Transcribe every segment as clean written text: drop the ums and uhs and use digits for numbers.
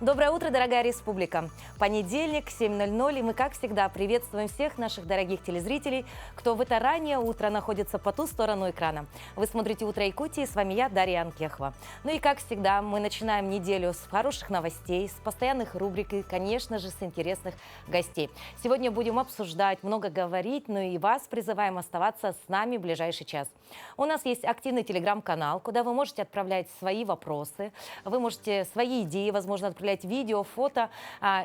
Доброе утро, дорогая республика! Понедельник, 7:00, и мы, как всегда, приветствуем всех наших дорогих телезрителей, кто в это раннее утро находится по ту сторону экрана. Вы смотрите «Утро Якутии», с вами я, Дарья Анкехова. Ну и, как всегда, мы начинаем неделю с хороших новостей, с постоянных рубрик и, конечно же, с интересных гостей. Сегодня будем обсуждать, много говорить, но и вас призываем оставаться с нами в ближайший час. У нас есть активный телеграм-канал, куда вы можете отправлять свои вопросы, вы можете свои идеи, возможно, отправлять видео, фото,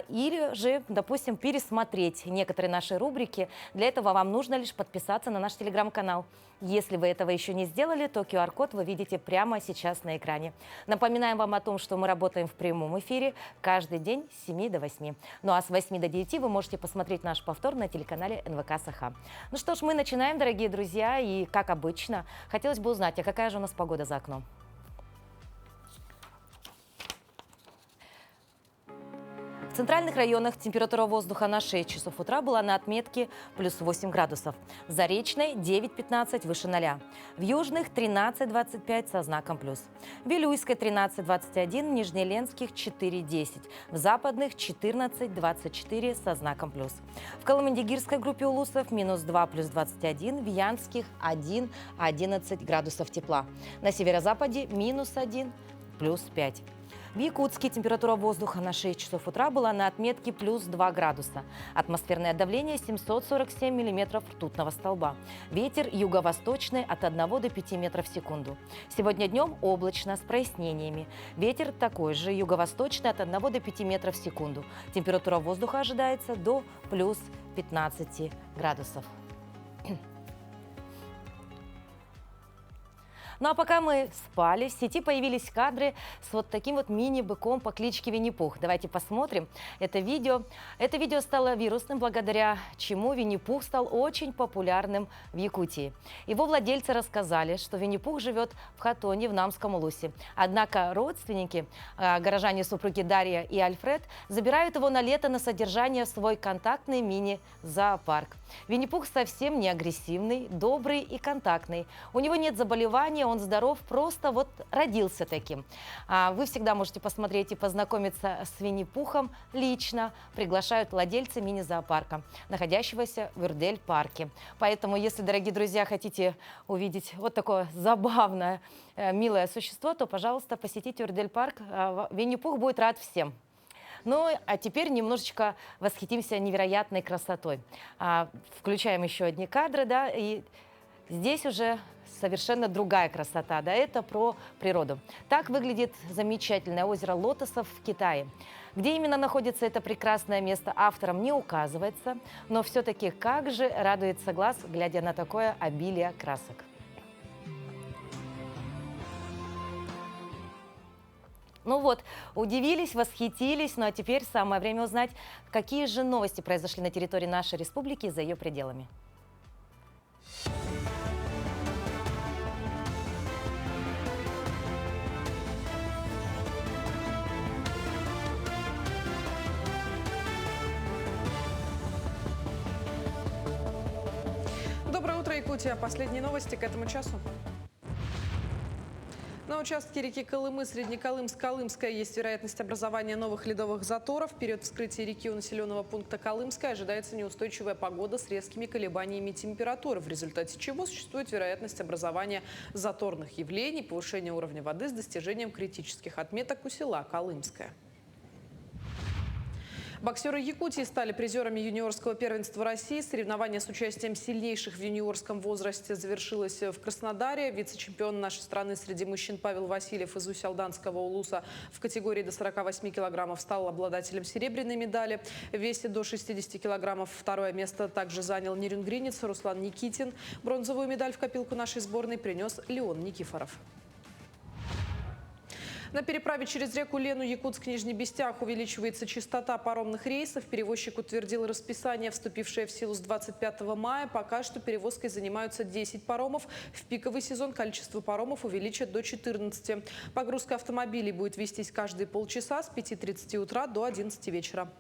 или же, допустим, пересмотреть некоторые наши рубрики. Для этого вам нужно лишь подписаться на наш телеграм-канал. Если вы этого еще не сделали, то QR-код вы видите прямо сейчас на экране. Напоминаем вам о том, что мы работаем в прямом эфире каждый день с 7 до 8. Ну а с 8 до 9 вы можете посмотреть наш повтор на телеканале НВК Саха. Ну что ж, мы начинаем, дорогие друзья, и, как обычно, хотелось бы узнать, а какая же у нас погода за окном? В центральных районах температура воздуха на 6 часов утра была на отметке плюс 8 градусов. В Заречной 9-15 выше 0. В Южных 13-25 со знаком плюс. В Вилюйской 13-21, в Нижнеленских 4-10. В Западных 14-24 со знаком плюс. В Колымендигирской группе улусов минус 2 плюс 21, в Янских 1-11 градусов тепла. На северо-западе минус 1 плюс 5. В Якутске температура воздуха на 6 часов утра была на отметке плюс 2 градуса. Атмосферное давление 747 миллиметров ртутного столба. Ветер юго-восточный от 1 до 5 метров в секунду. Сегодня днем облачно с прояснениями. Ветер такой же юго-восточный от 1 до 5 метров в секунду. Температура воздуха ожидается до плюс 15 градусов. Ну а пока мы спали, в сети появились кадры с вот таким вот мини-быком по кличке Винни-Пух. Давайте посмотрим это видео. Это видео стало вирусным, благодаря чему Винни-Пух стал очень популярным в Якутии. Его владельцы рассказали, что Винни-Пух живет в Хатоне в Намском улусе. Однако родственники, горожане супруги Дарья и Альфред, забирают его на лето на содержание в свой контактный мини-зоопарк. Винни-Пух совсем не агрессивный, добрый и контактный. У него нет заболеваний, он здоров, просто вот родился таким. Вы всегда можете посмотреть и познакомиться с Винни-Пухом лично. Приглашают владельцы мини-зоопарка, находящегося в Юрдель-парке. Поэтому, если, дорогие друзья, хотите увидеть вот такое забавное, милое существо, то, пожалуйста, посетите Юрдель-парк. Винни-Пух будет рад всем. Ну, а теперь немножечко восхитимся невероятной красотой. Включаем еще одни кадры, да, и здесь уже совершенно другая красота, да, это про природу. Так выглядит замечательное озеро Лотосов в Китае. Где именно находится это прекрасное место, авторам не указывается, но все-таки как же радуется глаз, глядя на такое обилие красок. Ну вот, удивились, восхитились, ну а теперь самое время узнать, какие же новости произошли на территории нашей республики и за ее пределами. Доброе утро, Якутия. Последние новости к этому часу. На участке реки Колымы, Среднеколымск-Колымская, есть вероятность образования новых ледовых заторов. В период вскрытия реки у населенного пункта Колымская ожидается неустойчивая погода с резкими колебаниями температуры, в результате чего существует вероятность образования заторных явлений, повышения уровня воды с достижением критических отметок у села Колымское. Боксеры Якутии стали призерами юниорского первенства России. Соревнование с участием сильнейших в юниорском возрасте завершилось в Краснодаре. Вице-чемпион нашей страны среди мужчин Павел Васильев из Усть-Алданского улуса в категории до 48 килограммов стал обладателем серебряной медали. В весе до 60 килограммов второе место также занял нерюнгринец Руслан Никитин. Бронзовую медаль в копилку нашей сборной принес Леон Никифоров. На переправе через реку Лену Якутск-Нижний Бестях увеличивается частота паромных рейсов. Перевозчик утвердил расписание, вступившее в силу с 25 мая. Пока что перевозкой занимаются 10 паромов. В пиковый сезон количество паромов увеличат до 14. Погрузка автомобилей будет вестись каждые полчаса с 5:30 утра до 11 вечера.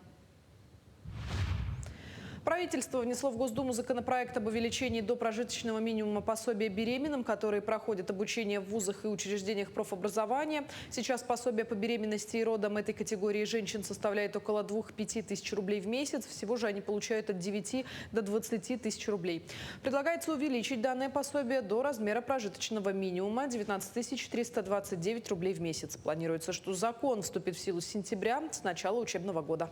Правительство внесло в Госдуму законопроект об увеличении до прожиточного минимума пособия беременным, которые проходят обучение в вузах и учреждениях профобразования. Сейчас пособие по беременности и родам этой категории женщин составляет около 2-5 тысяч рублей в месяц. Всего же они получают от 9 до 20 тысяч рублей. Предлагается увеличить данное пособие до размера прожиточного минимума 19 329 рублей в месяц. Планируется, что закон вступит в силу с сентября, с начала учебного года.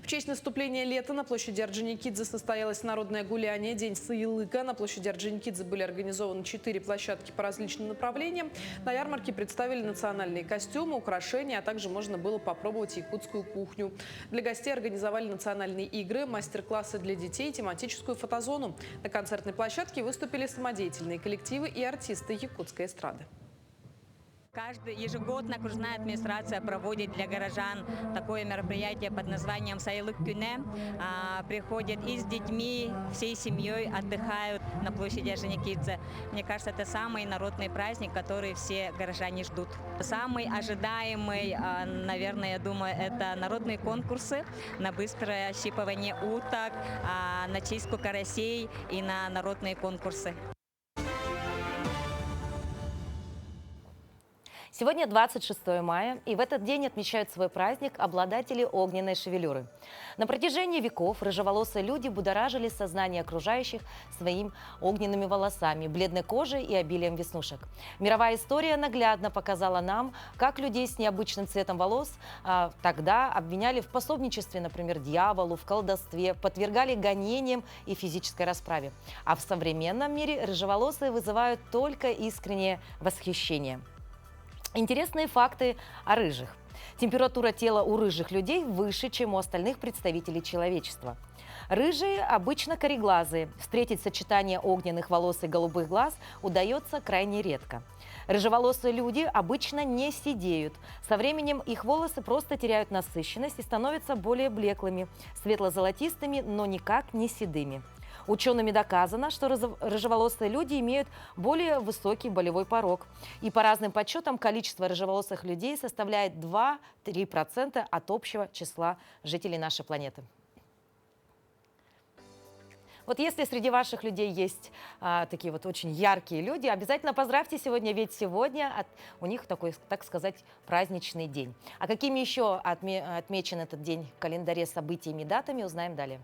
В честь наступления лета на площади Орджоникидзе состоялось народное гуляние «День Сыйлыка». На площади Орджоникидзе были организованы 4 площадки по различным направлениям. На ярмарке представили национальные костюмы, украшения, а также можно было попробовать якутскую кухню. Для гостей организовали национальные игры, мастер-классы для детей, тематическую фотозону. На концертной площадке выступили самодеятельные коллективы и артисты якутской эстрады. Ежегодно окружная администрация проводит для горожан такое мероприятие под названием «Сыйлык күне». Приходят и с детьми, всей семьей отдыхают на площади Орджоникидзе. Мне кажется, это самый народный праздник, который все горожане ждут. Самый ожидаемый, наверное, я думаю, это народные конкурсы на быстрое ощипывание уток, на чистку карасей и на народные конкурсы. Сегодня 26 мая, и в этот день отмечают свой праздник обладатели огненной шевелюры. На протяжении веков рыжеволосые люди будоражили сознание окружающих своими огненными волосами, бледной кожей и обилием веснушек. Мировая история наглядно показала нам, как людей с необычным цветом волос тогда обвиняли в пособничестве, например, дьяволу, в колдовстве, подвергали гонениям и физической расправе. А в современном мире рыжеволосые вызывают только искреннее восхищение. Интересные факты о рыжих. Температура тела у рыжих людей выше, чем у остальных представителей человечества. Рыжие обычно кореглазые. Встретить сочетание огненных волос и голубых глаз удается крайне редко. Рыжеволосые люди обычно не седеют. Со временем их волосы просто теряют насыщенность и становятся более блеклыми, светло-золотистыми, но никак не седыми. Учеными доказано, что рыжеволосые люди имеют более высокий болевой порог. И по разным подсчетам количество рыжеволосых людей составляет 2-3% от общего числа жителей нашей планеты. Вот если среди ваших людей есть такие вот очень яркие люди, обязательно поздравьте сегодня, ведь сегодня у них такой, так сказать, праздничный день. А какими еще отмечен этот день в календаре событиями и датами, узнаем далее.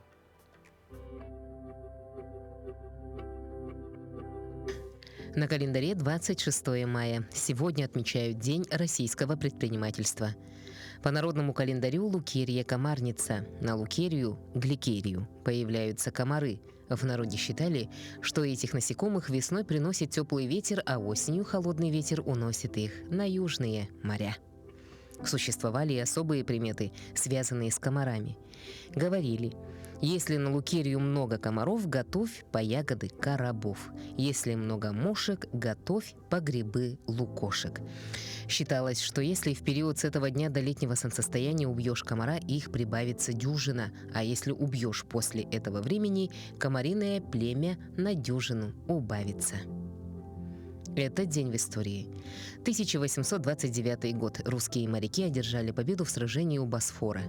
На календаре 26 мая. Сегодня отмечают День российского предпринимательства. По народному календарю Лукерья комарница, на Лукерью – гликерию. Появляются комары. В народе считали, что этих насекомых весной приносит теплый ветер, а осенью холодный ветер уносит их на южные моря. Существовали и особые приметы, связанные с комарами. Говорили: если на Лукерью много комаров, готовь по ягоды коробов. Если много мошек, готовь по грибы лукошек. Считалось, что если в период с этого дня до летнего солнцестояния убьешь комара, их прибавится дюжина, а если убьешь после этого времени, комариное племя на дюжину убавится. Это день в истории. 1829 год. Русские моряки одержали победу в сражении у Босфора.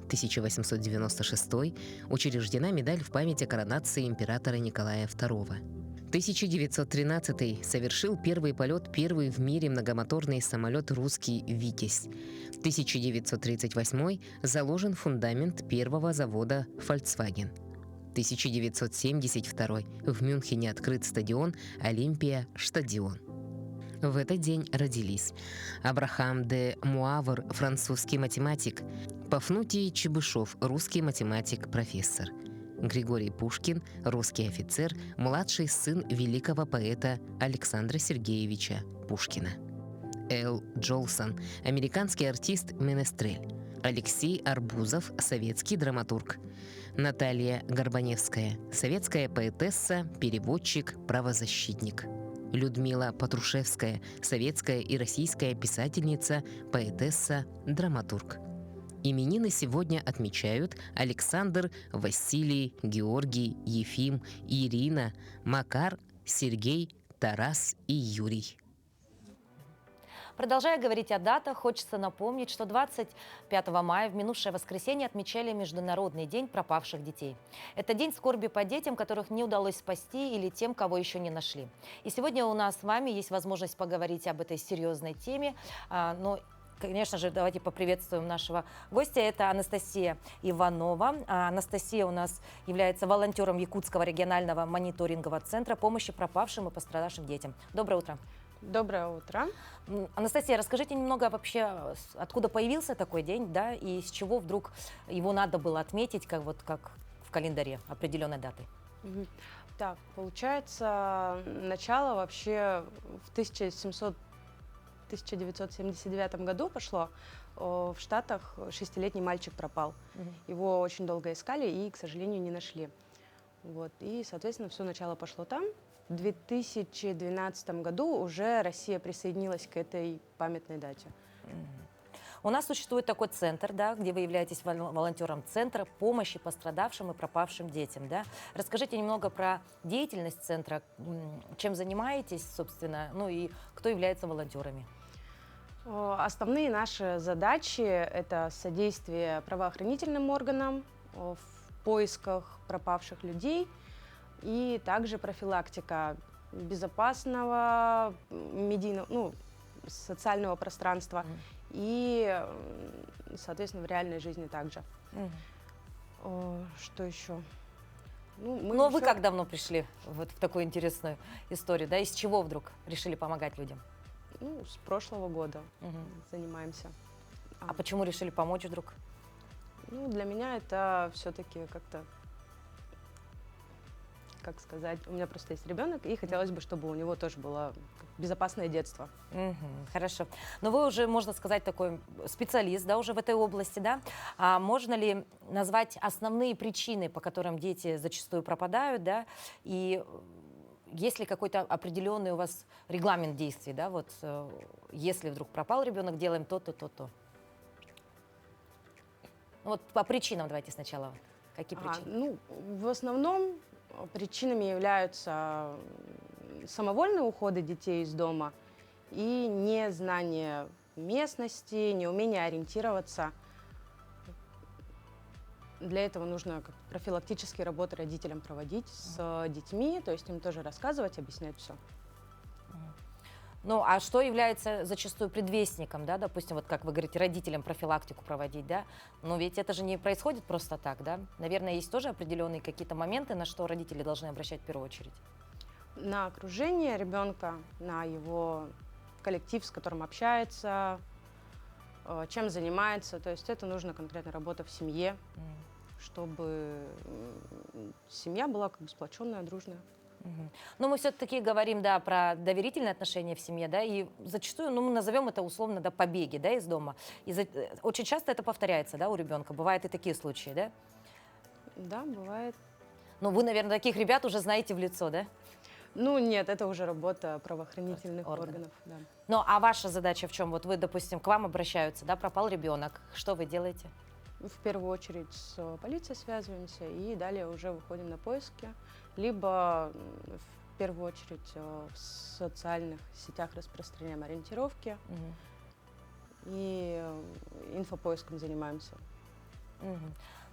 1896 учреждена медаль в память о коронации императора Николая II. 1913 совершил первый полет первый в мире многомоторный самолет «Русский Витязь». 1938 заложен фундамент первого завода Volkswagen. 1972 в Мюнхене открыт стадион Олимпия-Штадион. В этот день родились Абрахам де Муавр, французский математик, Пафнутий Чебышев, русский математик, профессор, Григорий Пушкин, русский офицер, младший сын великого поэта Александра Сергеевича Пушкина, Эл Джолсон, американский артист Менестрель, Алексей Арбузов, советский драматург, Наталья Горбаневская, советская поэтесса, переводчик, правозащитник, Людмила Патрушевская, советская и российская писательница, поэтесса, драматург. Именины сегодня отмечают Александр, Василий, Георгий, Ефим, Ирина, Макар, Сергей, Тарас и Юрий. Продолжая говорить о датах, хочется напомнить, что 25 мая в минувшее воскресенье отмечали Международный день пропавших детей. Это день скорби по детям, которых не удалось спасти, или тем, кого еще не нашли. И сегодня у нас с вами есть возможность поговорить об этой серьезной теме. Но, конечно же, давайте поприветствуем нашего гостя. Это Анастасия Иванова. Анастасия у нас является волонтером Якутского регионального мониторингового центра помощи пропавшим и пострадавшим детям. Доброе утро. Доброе утро. Анастасия, расскажите немного вообще, откуда появился такой день, да, и с чего вдруг его надо было отметить, как в календаре определенной даты? Так, получается, начало вообще в 1979 году пошло. В Штатах 6-летний мальчик пропал. Его очень долго искали и, к сожалению, не нашли. Вот. И, соответственно, все начало пошло там. В 2012 году уже Россия присоединилась к этой памятной дате. У нас существует такой центр, да, где вы являетесь волонтером центра помощи пострадавшим и пропавшим детям. Да? Расскажите немного про деятельность центра, чем занимаетесь, собственно, ну и кто является волонтерами. Основные наши задачи – это содействие правоохранительным органам в поисках пропавших людей и также профилактика безопасного медийного, социального пространства и, соответственно, в реальной жизни также. Что еще? Ну, вы как давно пришли вот в такую интересную историю, да? Из чего вдруг решили помогать людям? С прошлого года занимаемся. А почему решили помочь вдруг? Для меня это все-таки как-то, как сказать, у меня просто есть ребенок, и хотелось бы, чтобы у него тоже было безопасное детство. Хорошо. Но вы уже, можно сказать, такой специалист, да, уже в этой области, да? А можно ли назвать основные причины, по которым дети зачастую пропадают, да? И есть ли какой-то определенный у вас регламент действий, да? Вот если вдруг пропал ребенок, делаем то-то, то-то. Вот по причинам давайте сначала. Какие причины? В основном причинами являются самовольные уходы детей из дома и незнание местности, неумение ориентироваться. Для этого нужно профилактические работы родителям проводить с детьми, то есть им тоже рассказывать, объяснять все. Ну, а что является зачастую предвестником, да, допустим, вот как вы говорите, родителям профилактику проводить, да, но ведь это же не происходит просто так, да, наверное, есть тоже определенные какие-то моменты, на что родители должны обращать в первую очередь. На окружение ребенка, на его коллектив, с которым общается, чем занимается, то есть это нужна конкретная работа в семье, чтобы семья была сплоченная, дружная. Но мы все-таки говорим, да, про доверительные отношения в семье, да, и зачастую, мы назовем это условно, да, побеги, да, из дома. И очень часто это повторяется, да, у ребенка. Бывают и такие случаи, да? Да, бывает. Но вы, наверное, таких ребят уже знаете в лицо, да? Нет, это уже работа правоохранительных органов. Да. Ну, а ваша задача в чем? Вот вы, допустим, к вам обращаются, да, пропал ребенок. Что вы делаете? В первую очередь с полицией связываемся и далее уже выходим на поиски. Либо в первую очередь в социальных сетях распространяем ориентировки и инфопоиском занимаемся.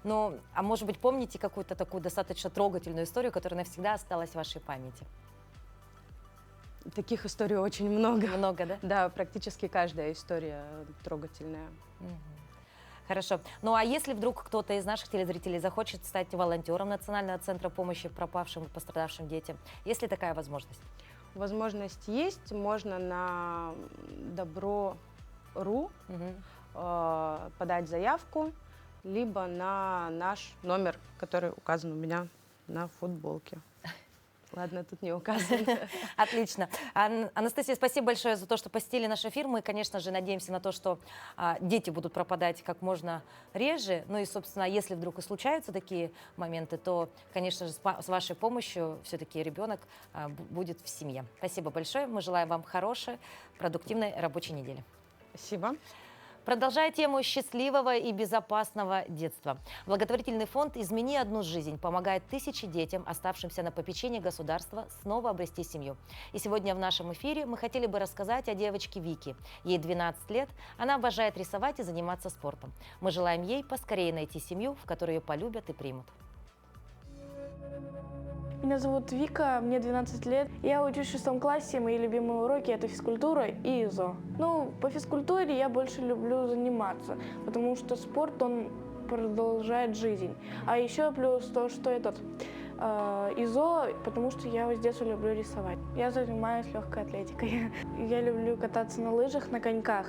Ну, а может быть, помните какую-то такую достаточно трогательную историю, которая навсегда осталась в вашей памяти? Таких историй очень много. Много, да? Да, практически каждая история трогательная. Хорошо. Ну а если вдруг кто-то из наших телезрителей захочет стать волонтером Национального центра помощи пропавшим и пострадавшим детям, есть ли такая возможность? Возможность есть. Можно на Добро.ру подать заявку, либо на наш номер, который указан у меня на футболке. Ладно, тут не указано. Отлично. Анастасия, спасибо большое за то, что посетили наш эфир. Мы, конечно же, надеемся на то, что дети будут пропадать как можно реже. Ну и, собственно, если вдруг и случаются такие моменты, то, конечно же, с вашей помощью все-таки ребенок будет в семье. Спасибо большое. Мы желаем вам хорошей, продуктивной рабочей недели. Спасибо. Продолжая тему счастливого и безопасного детства. Благотворительный фонд «Измени одну жизнь» помогает тысячи детям, оставшимся на попечении государства, снова обрести семью. И сегодня в нашем эфире мы хотели бы рассказать о девочке Вике. Ей 12 лет, она обожает рисовать и заниматься спортом. Мы желаем ей поскорее найти семью, в которой ее полюбят и примут. Меня зовут Вика, мне 12 лет. Я учусь в 6 классе, мои любимые уроки – это физкультура и ИЗО. Ну, по физкультуре я больше люблю заниматься, потому что спорт, он продолжает жизнь. А еще плюс то, что ИЗО, потому что я с детства люблю рисовать. Я занимаюсь легкой атлетикой. Я люблю кататься на лыжах, на коньках.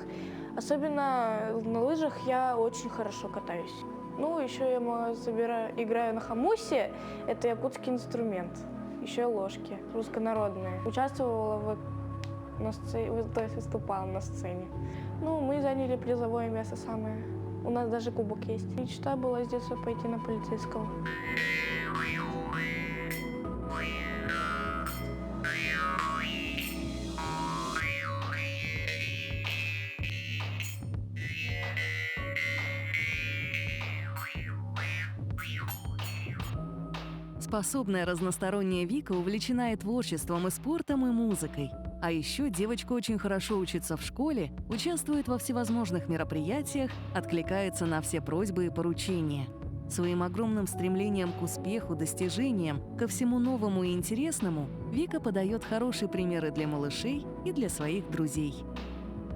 Особенно на лыжах я очень хорошо катаюсь. Ну, еще я играю на хамусе, это якутский инструмент. Еще ложки, руссконародные. Участвовала то есть выступала на сцене. Ну, мы заняли призовое место самое. У нас даже кубок есть. Мечта была с детства пойти на полицейского. Способная разносторонняя Вика увлечена и творчеством, и спортом, и музыкой. А еще девочка очень хорошо учится в школе, участвует во всевозможных мероприятиях, откликается на все просьбы и поручения. Своим огромным стремлением к успеху, достижениям, ко всему новому и интересному Вика подает хорошие примеры для малышей и для своих друзей.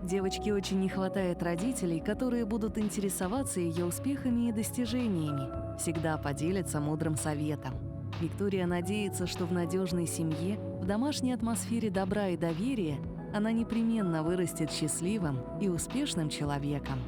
Девочке очень не хватает родителей, которые будут интересоваться ее успехами и достижениями, всегда поделятся мудрым советом. Виктория надеется, что в надежной семье, в домашней атмосфере добра и доверия она непременно вырастет счастливым и успешным человеком.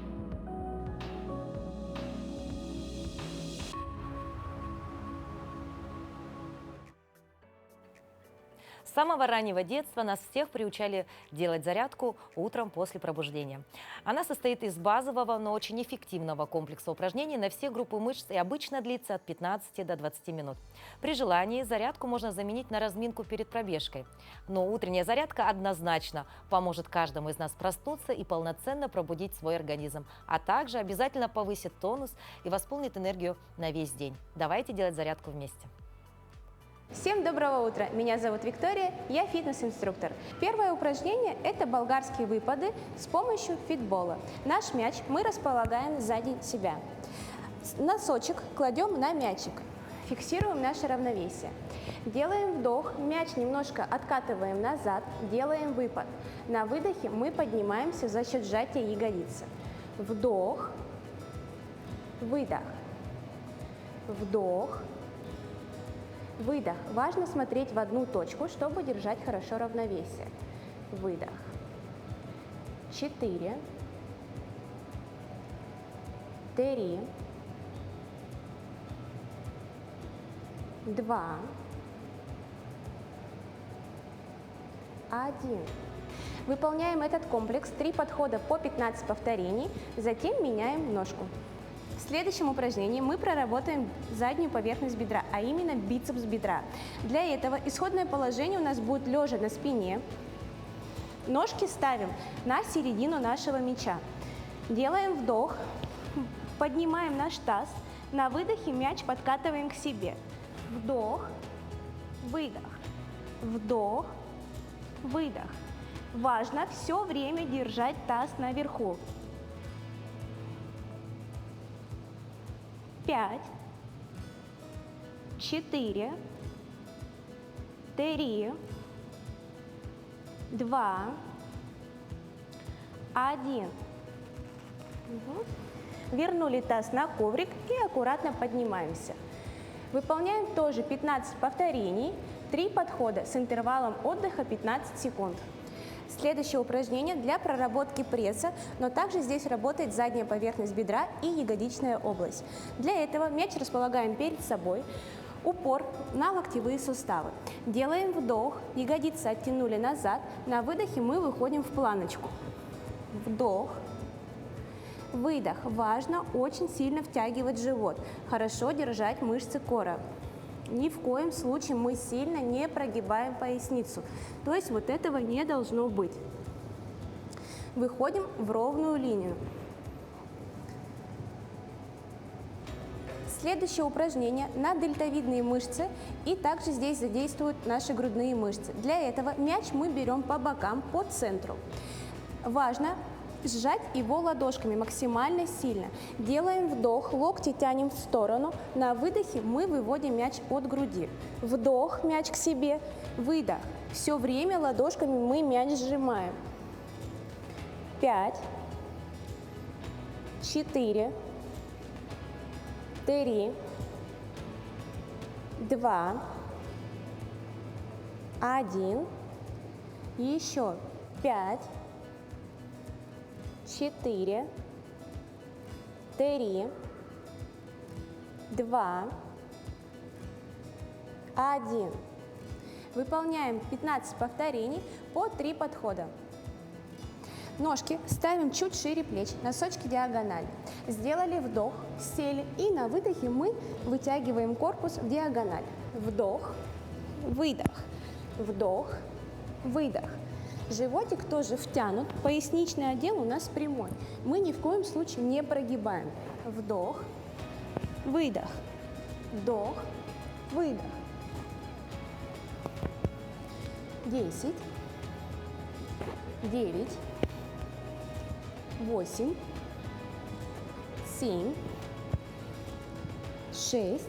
С самого раннего детства нас всех приучали делать зарядку утром после пробуждения. Она состоит из базового, но очень эффективного комплекса упражнений на все группы мышц и обычно длится от 15 до 20 минут. При желании зарядку можно заменить на разминку перед пробежкой. Но утренняя зарядка однозначно поможет каждому из нас проснуться и полноценно пробудить свой организм, а также обязательно повысит тонус и восполнит энергию на весь день. Давайте делать зарядку вместе. Всем доброго утра! Меня зовут Виктория, я фитнес-инструктор. Первое упражнение – это болгарские выпады с помощью фитбола. Наш мяч мы располагаем сзади себя. Носочек кладем на мячик, фиксируем наше равновесие. Делаем вдох, мяч немножко откатываем назад, делаем выпад. На выдохе мы поднимаемся за счет сжатия ягодицы. Вдох, выдох, вдох, выдох. Важно смотреть в одну точку, чтобы держать хорошо равновесие. Выдох. 4, 3, 2, 1. Выполняем этот комплекс 3 подхода по 15 повторений, затем меняем ножку. В следующем упражнении мы проработаем заднюю поверхность бедра, а именно бицепс бедра. Для этого исходное положение у нас будет лежа на спине. Ножки ставим на середину нашего мяча. Делаем вдох, поднимаем наш таз. На выдохе мяч подкатываем к себе. Вдох, выдох, вдох, выдох. Важно все время держать таз наверху. 5, 4, 3, 2, 1. Вернули таз на коврик и аккуратно поднимаемся. Выполняем тоже 15 повторений, 3 подхода с интервалом отдыха 15 секунд. Следующее упражнение для проработки пресса, но также здесь работает задняя поверхность бедра и ягодичная область. Для этого мяч располагаем перед собой, упор на локтевые суставы. Делаем вдох, ягодицы оттянули назад, на выдохе мы выходим в планочку. Вдох, выдох. Важно очень сильно втягивать живот, хорошо держать мышцы кора. Ни в коем случае мы сильно не прогибаем поясницу. То есть вот этого не должно быть. Выходим в ровную линию. Следующее упражнение на дельтовидные мышцы, и также здесь задействуют наши грудные мышцы. Для этого мяч мы берем по бокам, по центру. Важно сжать его ладошками максимально сильно. Делаем вдох, локти тянем в сторону. На выдохе мы выводим мяч от груди. Вдох, мяч к себе, выдох. Все время ладошками мы мяч сжимаем. 5, 4, 3, 2, 1. Еще 5, 4, 3, 2, 1. Выполняем 15 повторений по 3 подхода. Ножки ставим чуть шире плеч, носочки диагонально. Сделали вдох, сели, и на выдохе мы вытягиваем корпус в диагональ. Вдох, выдох, вдох, выдох. Животик тоже втянут, поясничный отдел у нас прямой. Мы ни в коем случае не прогибаем. Вдох, выдох, вдох, выдох. 10, 9, 8, 7, 6,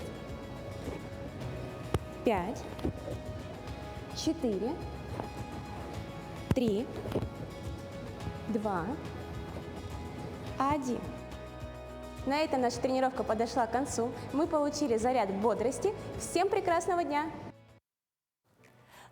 5, 4, 3, 2, 1. На этом наша тренировка подошла к концу. Мы получили заряд бодрости. Всем прекрасного дня!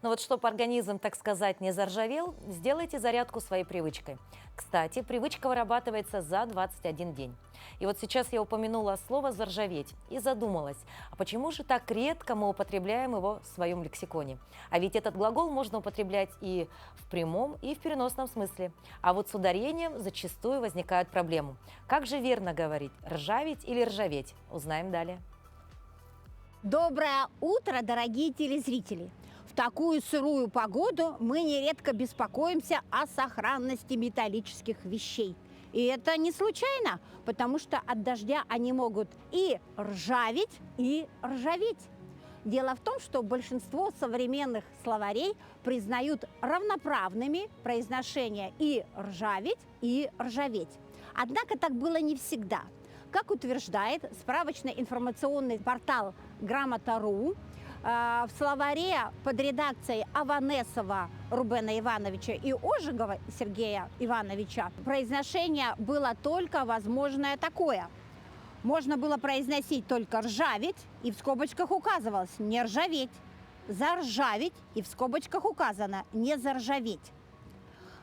Но вот чтобы организм, так сказать, не заржавел, сделайте зарядку своей привычкой. Кстати, привычка вырабатывается за 21 день. И вот сейчас я упомянула слово «заржаветь» и задумалась, а почему же так редко мы употребляем его в своем лексиконе? А ведь этот глагол можно употреблять и в прямом, и в переносном смысле. А вот с ударением зачастую возникают проблемы. Как же верно говорить – ржаветь или ржаветь? Узнаем далее. Доброе утро, дорогие телезрители! В такую сырую погоду мы нередко беспокоимся о сохранности металлических вещей. И это не случайно, потому что от дождя они могут и ржаветь, и ржаветь. Дело в том, что большинство современных словарей признают равноправными произношение и ржаветь, и ржаветь. Однако так было не всегда. Как утверждает справочно-информационный портал «Грамота.ру», в словаре под редакцией Аванесова Рубена Ивановича и Ожегова Сергея Ивановича произношение было только возможное такое. Можно было произносить только ржаветь, и в скобочках указывалось не ржаветь, заржаветь, и в скобочках указано не заржаветь.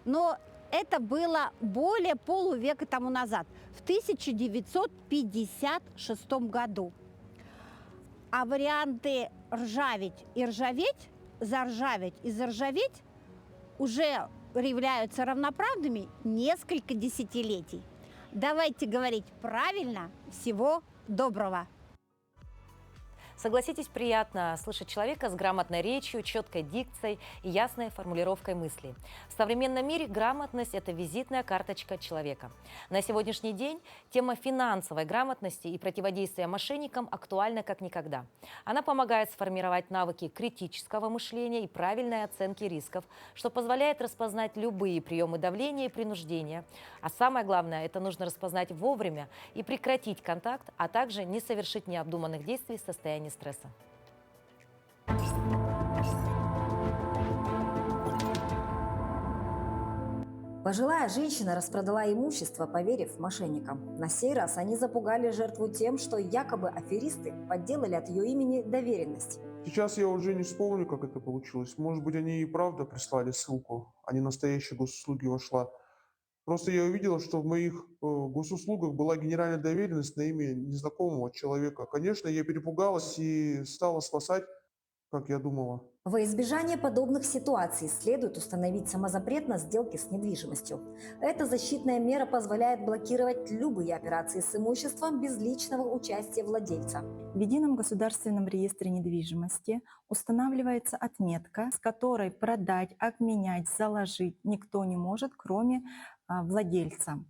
Но это было более полувека тому назад, в 1956 году. А варианты ржаветь и ржаветь, заржаветь и заржаветь уже являются равноправными несколько десятилетий. Давайте говорить правильно. Всего доброго! Согласитесь, приятно слышать человека с грамотной речью, четкой дикцией и ясной формулировкой мыслей. В современном мире грамотность – это визитная карточка человека. На сегодняшний день тема финансовой грамотности и противодействия мошенникам актуальна как никогда. Она помогает сформировать навыки критического мышления и правильной оценки рисков, что позволяет распознать любые приемы давления и принуждения. А самое главное – это нужно распознать вовремя и прекратить контакт, а также не совершить необдуманных действий в состоянии стресса. Пожилая женщина распродала имущество, поверив мошенникам. На сей раз они запугали жертву тем, что якобы аферисты подделали от ее имени доверенность. Сейчас я уже не вспомню, как это получилось. Может быть, они и правда прислали ссылку, а не настоящие госуслуги вошла. Просто я увидела, что в моих госуслугах была генеральная доверенность на имя незнакомого человека. Конечно, я перепугалась и стала спасать, как я думала. Во избежание подобных ситуаций следует установить самозапрет на сделки с недвижимостью. Эта защитная мера позволяет блокировать любые операции с имуществом без личного участия владельца. В Едином государственном реестре недвижимости устанавливается отметка, с которой продать, обменять, заложить никто не может, кроме владельца.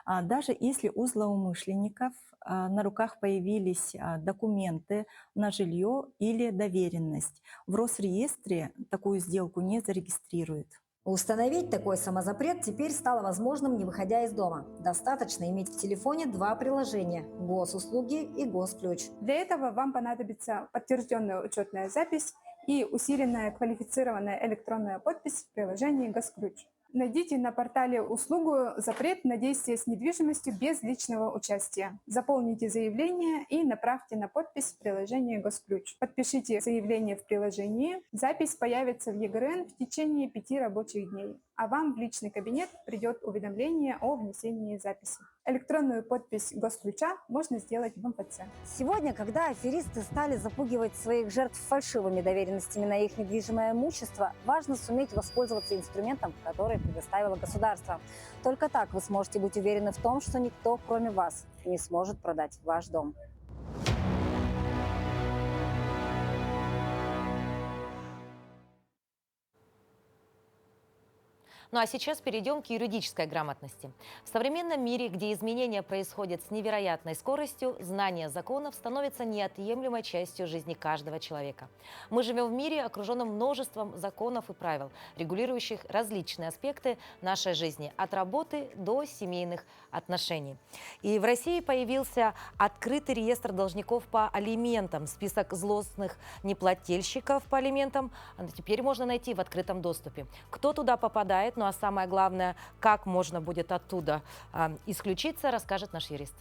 Даже если у злоумышленников на руках появились документы на жилье или доверенность, в Росреестре такую сделку не зарегистрируют. Установить такой самозапрет теперь стало возможным, не выходя из дома. Достаточно иметь в телефоне два приложения – госуслуги и госключ. Для этого вам понадобится подтвержденная учетная запись и усиленная квалифицированная электронная подпись в приложении «Госключ». Найдите на портале услугу «Запрет на действие с недвижимостью без личного участия». Заполните заявление и направьте на подпись в приложении «Госключ». Подпишите заявление в приложении. Запись появится в ЕГРН в течение 5 рабочих дней, а вам в личный кабинет придет уведомление о внесении записи. Электронную подпись Госключа можно сделать в МФЦ. Сегодня, когда аферисты стали запугивать своих жертв фальшивыми доверенностями на их недвижимое имущество, важно суметь воспользоваться инструментом, который предоставило государство. Только так вы сможете быть уверены в том, что никто, кроме вас, не сможет продать ваш дом. Ну а сейчас перейдем к юридической грамотности. В современном мире, где изменения происходят с невероятной скоростью, знание законов становится неотъемлемой частью жизни каждого человека. Мы живем в мире, окруженном множеством законов и правил, регулирующих различные аспекты нашей жизни, от работы до семейных отношений. И в России появился открытый реестр должников по алиментам, список злостных неплательщиков по алиментам теперь можно найти в открытом доступе. Кто туда попадает, ну а самое главное, как можно будет оттуда исключиться, расскажет наш юрист.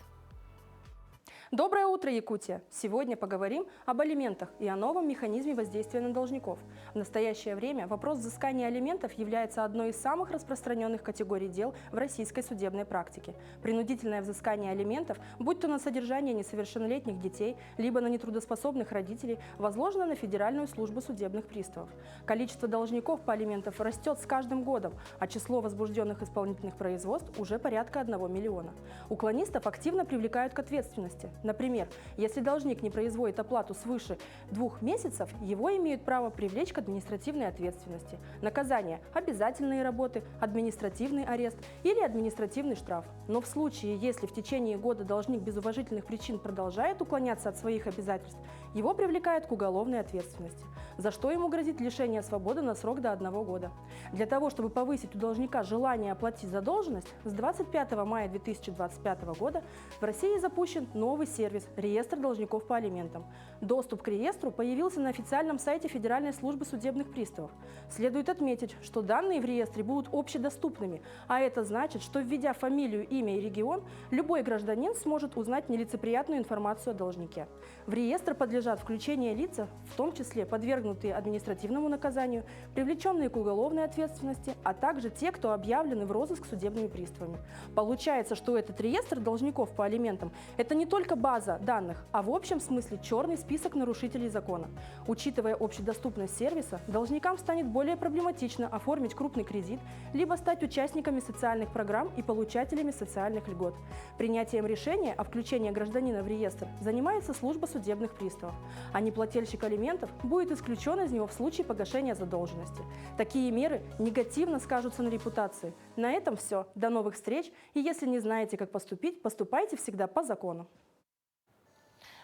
Доброе утро, Якутия! Сегодня поговорим об алиментах и о новом механизме воздействия на должников. В настоящее время вопрос взыскания алиментов является одной из самых распространенных категорий дел в российской судебной практике. Принудительное взыскание алиментов, будь то на содержание несовершеннолетних детей, либо на нетрудоспособных родителей, возложено на Федеральную службу судебных приставов. Количество должников по алиментам растет с каждым годом, а число возбужденных исполнительных производств уже порядка 1 миллиона. Уклонистов активно привлекают к ответственности. Например, если должник не производит оплату свыше 2 месяцев, его имеют право привлечь к административной ответственности. Наказание – обязательные работы, административный арест или административный штраф. Но в случае, если в течение года должник без уважительных причин продолжает уклоняться от своих обязательств, его привлекают к уголовной ответственности, за что ему грозит лишение свободы на срок до 1 года. Для того, чтобы повысить у должника желание оплатить задолженность, с 25 мая 2025 года в России запущен новый сервис «Реестр должников по алиментам». Доступ к реестру появился на официальном сайте Федеральной службы судебных приставов. Следует отметить, что данные в реестре будут общедоступными, а это значит, что, введя фамилию, имя и регион, любой гражданин сможет узнать нелицеприятную информацию о должнике. В реестр подлежат включение лица, в том числе подвергнутые административному наказанию, привлеченные к уголовной ответственности, а также те, кто объявлены в розыск судебными приставами. Получается, что этот реестр должников по алиментам – это не только база данных, а в общем смысле черный список нарушителей закона. Учитывая общедоступность сервиса, должникам станет более проблематично оформить крупный кредит, либо стать участниками социальных программ и получателями социальных льгот. Принятием решения о включении гражданина в реестр занимается служба судебных приставов, а неплательщик алиментов будет исключен из него в случае погашения задолженности. Такие меры негативно скажутся на репутации. На этом все. До новых встреч. И если не знаете, как поступить, поступайте всегда по закону.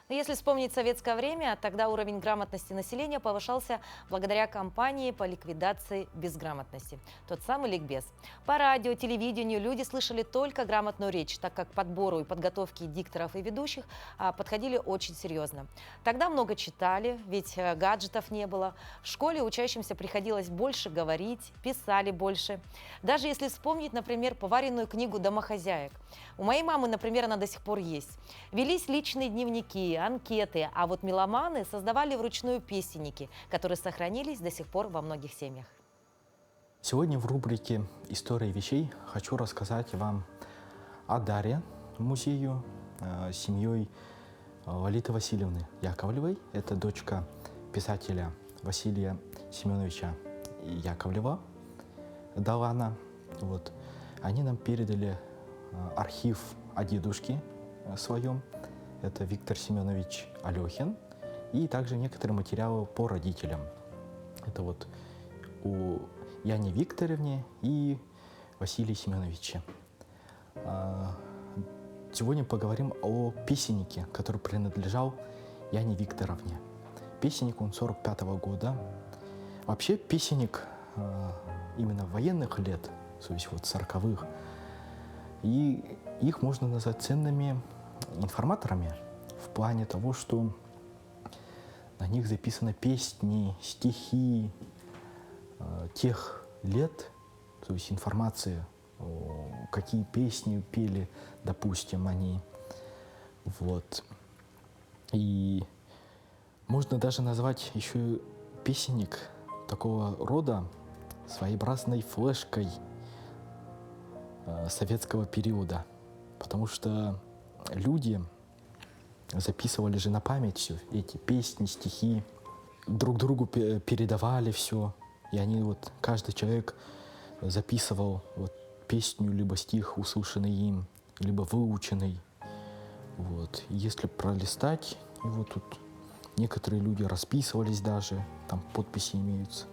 Но если вспомнить советское время, тогда уровень грамотности населения повышался благодаря кампании по ликвидации безграмотности. Тот самый ликбез. По радио, телевидению люди слышали только грамотную речь, так как к подбору и подготовке дикторов и ведущих подходили очень серьезно. Тогда много читали, ведь гаджетов не было. В школе учащимся приходилось больше говорить, писали больше. Даже если вспомнить, например, поваренную книгу домохозяек. У моей мамы, например, она до сих пор есть. Велись личные дневники, анкеты, а вот меломаны создавали вручную песенники, которые сохранились до сих пор во многих семьях. Сегодня в рубрике «История вещей» хочу рассказать вам о Даре, музею, семьей Лолиты Васильевны Яковлевой. Это дочка писателя Василия Семеновича Яковлева, Далана. Вот. Они нам передали архив о дедушке своем. Это Виктор Семенович Алехин. И также некоторые материалы по родителям. Это вот у Яне Викторовне и Василия Семеновича. Сегодня поговорим о песеннике, который принадлежал Яне Викторовне. Песенник он 45-го года. Вообще песенник именно военных лет, то есть вот 40-х, и их можно назвать ценными информаторами в плане того, что на них записаны песни, стихи тех лет, то есть информация, какие песни пели, допустим, они. Вот. И можно даже назвать еще песенник такого рода своеобразной флешкой советского периода, потому что люди записывали же на память все эти песни, стихи, друг другу передавали все, и они вот, каждый человек записывал вот песню, либо стих, услышанный им, либо выученный. Вот. И если пролистать, и вот тут некоторые люди расписывались даже, там подписи имеются.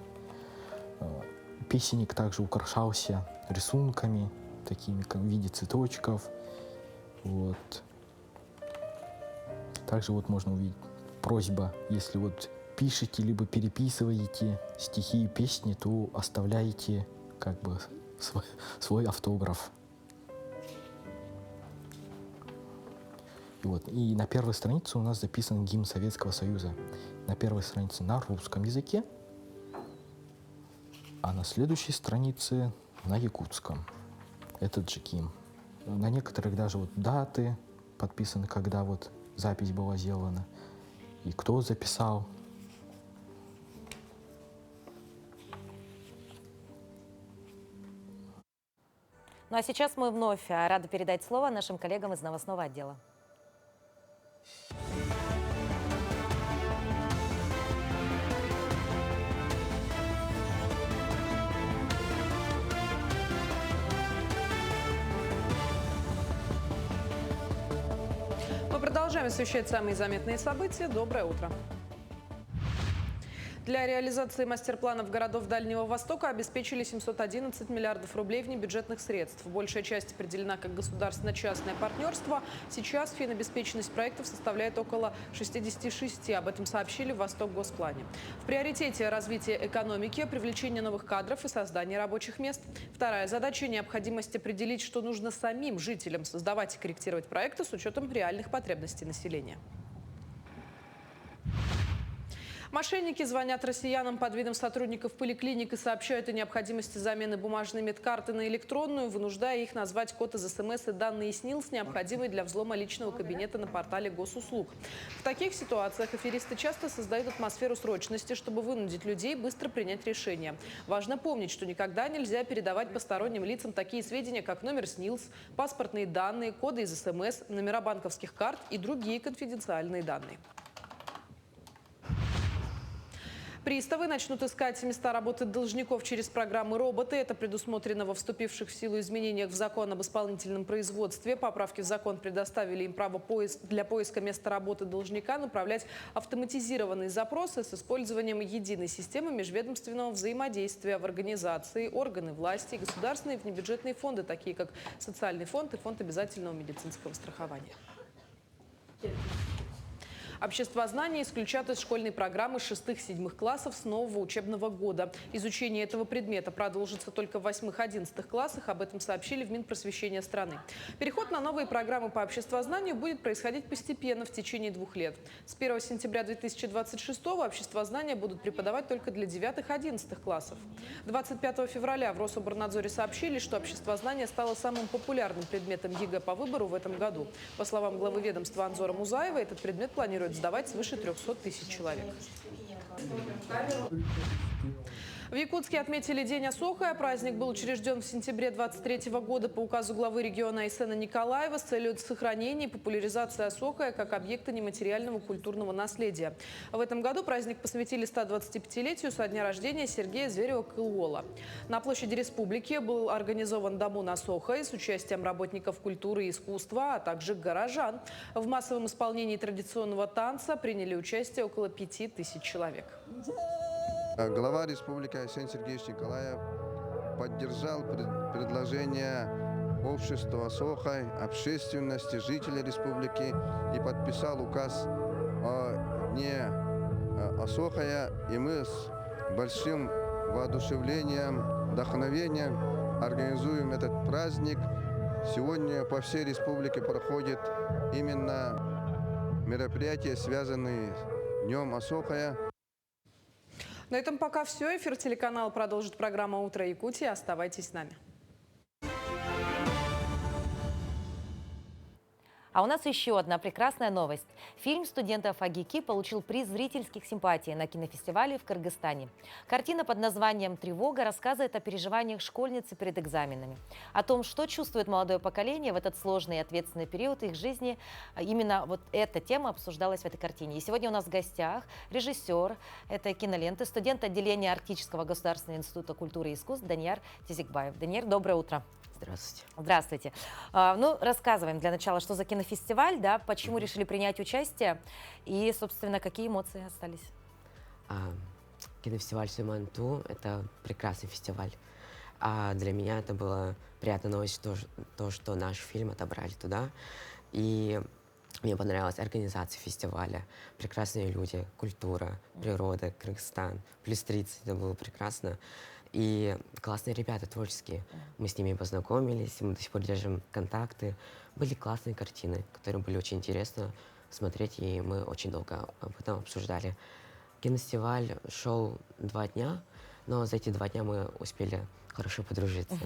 Песенник также украшался рисунками, такими как в виде цветочков. Вот. Также вот можно увидеть просьба, если вот пишете либо переписываете стихи и песни, то оставляйте как бы свой автограф. И на первой странице у нас записан гимн Советского Союза. На первой странице на русском языке, а на следующей странице на якутском. Этот же гимн. На некоторых даже вот даты подписаны, когда вот запись была сделана, и кто записал. Ну а сейчас мы вновь рады передать слово нашим коллегам из новостного отдела. Мы продолжаем освещать самые заметные события. Доброе утро. Для реализации мастер-планов городов Дальнего Востока обеспечили 711 миллиардов рублей внебюджетных средств. Большая часть определена как государственно-частное партнерство. Сейчас финобеспеченность проектов составляет около 66. Об этом сообщили в Восток-Госплане. В приоритете развитие экономики, привлечение новых кадров и создание рабочих мест. Вторая задача – необходимость определить, что нужно самим жителям создавать и корректировать проекты с учетом реальных потребностей населения. Мошенники звонят россиянам под видом сотрудников поликлиник и сообщают о необходимости замены бумажной медкарты на электронную, вынуждая их назвать код из СМС и данные СНИЛС, необходимые для взлома личного кабинета на портале госуслуг. В таких ситуациях аферисты часто создают атмосферу срочности, чтобы вынудить людей быстро принять решение. Важно помнить, что никогда нельзя передавать посторонним лицам такие сведения, как номер СНИЛС, паспортные данные, коды из СМС, номера банковских карт и другие конфиденциальные данные. Приставы начнут искать места работы должников через программы «Роботы». Это предусмотрено во вступивших в силу изменениях в закон об исполнительном производстве. Поправки в закон предоставили им право для поиска места работы должника направлять автоматизированные запросы с использованием единой системы межведомственного взаимодействия в организации, органы власти и государственные внебюджетные фонды, такие как Социальный фонд и Фонд обязательного медицинского страхования. Обществознание исключат из школьной программы 6-7 классов с нового учебного года. Изучение этого предмета продолжится только в 8-11 классах. Об этом сообщили в Минпросвещения страны. Переход на новые программы по обществознанию будет происходить постепенно в течение 2 лет. С 1 сентября 2026 обществознание будут преподавать только для 9-11 классов. 25 февраля в Рособорнадзоре сообщили, что обществознание стало самым популярным предметом ЕГЭ по выбору в этом году. По словам главы ведомства Анзора Музаева, этот предмет планирует сдавать свыше 300 тысяч человек. В Якутске отметили День Осохая. Праздник был учрежден в сентябре 2023 года по указу главы региона Айсена Николаева с целью сохранения и популяризации Осохая как объекта нематериального культурного наследия. В этом году праздник посвятили 125-летию со дня рождения Сергея Зверева-Кылуола. На площади Республики был организован Дамун Осохай с участием работников культуры и искусства, а также горожан. В массовом исполнении традиционного танца приняли участие около 5000 человек. Глава республики Айсен Сергеевич Николаев поддержал предложение общества Осохой, общественности, жителей республики и подписал указ о Дне Осохая. И мы с большим воодушевлением, вдохновением организуем этот праздник. Сегодня по всей республике проходит именно мероприятия, связанные с Днем Осохая. На этом пока все. Эфир телеканала продолжит программа «Утро Якутии». Оставайтесь с нами. А у нас еще одна прекрасная новость. Фильм студентов АГИКИ получил приз зрительских симпатий на кинофестивале в Кыргызстане. Картина под названием «Тревога» рассказывает о переживаниях школьницы перед экзаменами. О том, что чувствует молодое поколение в этот сложный и ответственный период их жизни. Именно вот эта тема обсуждалась в этой картине. И сегодня у нас в гостях режиссер этой киноленты, студент отделения Арктического государственного института культуры и искусств Данияр Тезикбаев. Данияр, доброе утро. Здравствуйте. Здравствуйте. Ну, рассказываем для начала, что за кинофестиваль, да, почему решили принять участие и, собственно, какие эмоции остались. Кинофестиваль Сюйманту – это прекрасный фестиваль. Для меня это была приятная новость, то, что наш фильм отобрали туда. И мне понравилась организация фестиваля, прекрасные люди, культура, природа, Кыргызстан. Плюс 30 это было прекрасно. И классные ребята, творческие. Мы с ними познакомились, мы до сих пор держим контакты. Были классные картины, которые были очень интересно смотреть, и мы очень долго об этом обсуждали. Кинофестиваль шел 2 дня, но за эти 2 дня мы успели хорошо подружиться.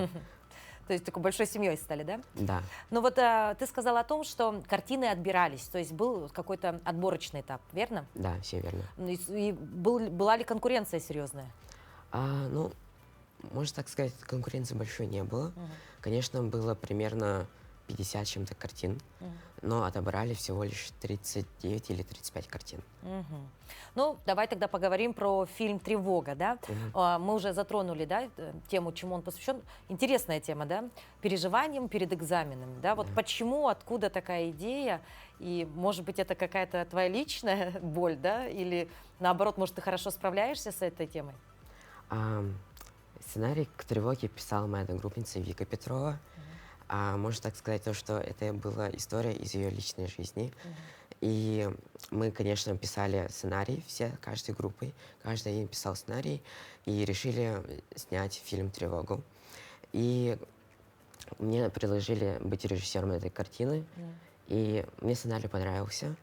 То есть такой большой семьей стали, да? Да. Ну вот ты сказал о том, что картины отбирались, то есть был какой-то отборочный этап, верно? Да, все верно. И была ли конкуренция серьезная? Ну, можно так сказать, конкуренции большой не было. Конечно, было примерно 50 чем-то картин, но отобрали всего лишь 39 или 35 картин. Ну, давай тогда поговорим про фильм «Тревога», да? Мы уже затронули, да, тему, чему он посвящен. Интересная тема, да? Переживаниям перед экзаменами, да? Вот почему, откуда такая идея? И, может быть, это какая-то твоя личная боль, да? Или, наоборот, может, ты хорошо справляешься с этой темой? Сценарий к «Тревоге» писала моя одногруппница Вика Петрова. Можно так сказать, то, что это была история из ее личной жизни. И мы, конечно, писали сценарий, все, каждой группой. Каждый один писал сценарий. И решили снять фильм «Тревогу». И мне предложили быть режиссером этой картины. И мне сценарий понравился.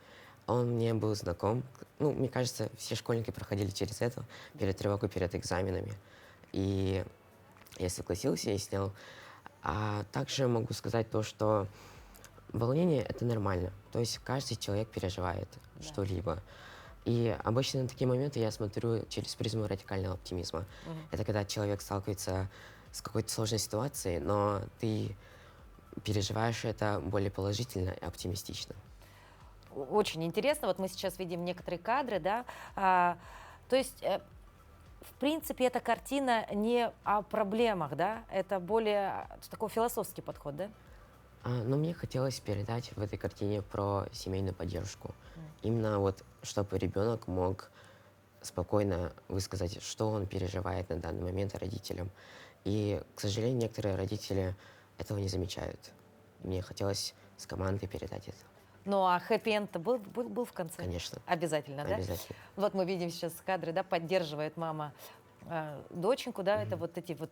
Он мне был знаком. Ну, мне кажется, все школьники проходили через это, перед тревогой, перед экзаменами. И я согласился и снял. А также могу сказать то, что волнение — это нормально. То есть каждый человек переживает что-либо. И обычно на такие моменты я смотрю через призму радикального оптимизма. Это когда человек сталкивается с какой-то сложной ситуацией, но ты переживаешь это более положительно и оптимистично. Очень интересно. Вот мы сейчас видим некоторые кадры, да. То есть, в принципе, эта картина не о проблемах, да? Это более такой философский подход, да? Но мне хотелось передать в этой картине про семейную поддержку. Именно вот, чтобы ребенок мог спокойно высказать, что он переживает на данный момент родителям. И, к сожалению, некоторые родители этого не замечают. Мне хотелось с командой передать это. Ну, а хэппи-энд был в конце? Конечно. Обязательно, да? Обязательно. Вот мы видим сейчас кадры, да, поддерживает мама доченьку, да, это вот эти вот,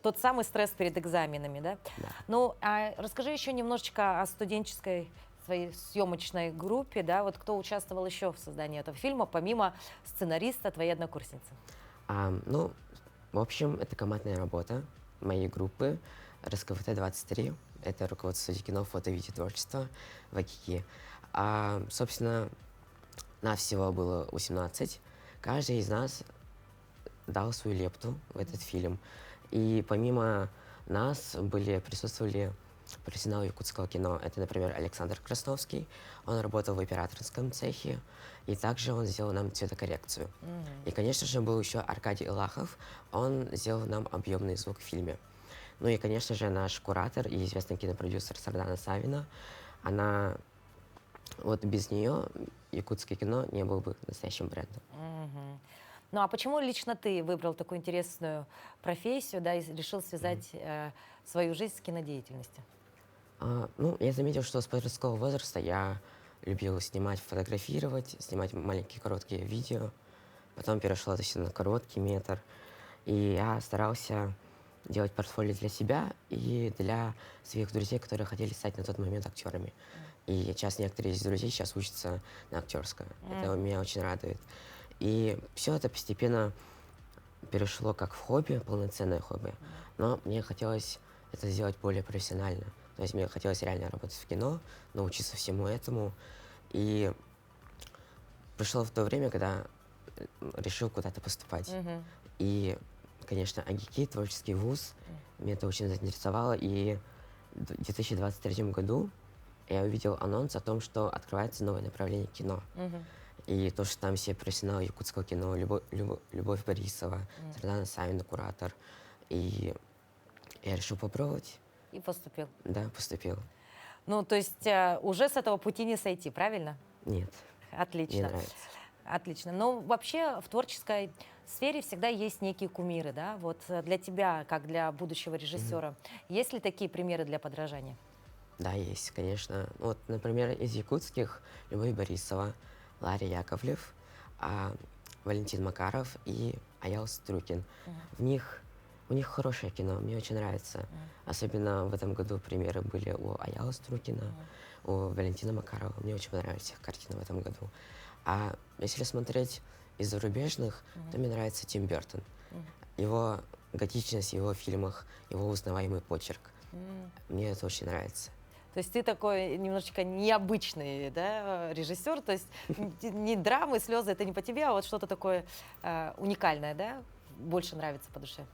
тот самый стресс перед экзаменами, да? Да. Ну, расскажи еще немножечко о студенческой своей съемочной группе, да, вот кто участвовал еще в создании этого фильма, помимо сценариста, твоей однокурсницы? Ну, в общем, это командная работа моей группы РСКВТ-23. Это руководство кино, фото, видео, творчества в АГИКИ. Собственно, нас всего было 18. Каждый из нас дал свою лепту в этот фильм. И помимо нас присутствовали профессионалы якутского кино. Это, например, Александр Красновский. Он работал в операторском цехе. И также он сделал нам цветокоррекцию. И, конечно же, был еще Аркадий Илахов. Он сделал нам объемный звук в фильме. Ну и, конечно же, наш куратор и известный кинопродюсер Сардана Савина. Вот без нее якутское кино не было бы настоящим брендом. Ну а почему лично ты выбрал такую интересную профессию, да, и решил связать свою жизнь с кинодеятельностью? Ну, я заметил, что с подросткового возраста я любил снимать, фотографировать, снимать маленькие короткие видео. Потом перешло это на короткий метр. И я старался делать портфолио для себя и для своих друзей, которые хотели стать на тот момент актерами. И сейчас некоторые из друзей сейчас учатся на актерское. Это меня очень радует. И все это постепенно перешло как в хобби, полноценное хобби. Но мне хотелось это сделать более профессионально. То есть мне хотелось реально работать в кино, научиться всему этому. И пришло в то время, когда решил куда-то поступать. И, конечно, АГИКИ, творческий вуз, меня это очень заинтересовало. И в 2023 году я увидел анонс о том, что открывается новое направление кино. И то, что там все профессионалы якутского кино, Любовь Борисова, Сардана Савина, куратор. И я решил попробовать. И поступил. Да, поступил. Ну, то есть уже с этого пути не сойти, правильно? Нет. Отлично. Мне нравится. Отлично. Но вообще в творческой сфере всегда есть некие кумиры, да? Вот для тебя, как для будущего режиссера, есть ли такие примеры для подражания? Да, есть, конечно. Вот, например, из якутских Любовь Борисова, Ларри Яковлев, Валентин Макаров и Аял Струкин. У них хорошее кино, мне очень нравится. Особенно в этом году примеры были у Аяла Струкина, у Валентина Макарова. Мне очень понравились их картины в этом году. А если смотреть из зарубежных, то мне нравится Тим Бёртон. Его готичность в его фильмах, его узнаваемый почерк. Мне это очень нравится. То есть ты такой немножечко необычный, да, режиссер, то есть не драмы, слезы, это не по тебе, а вот что-то такое уникальное, да, больше нравится по душе?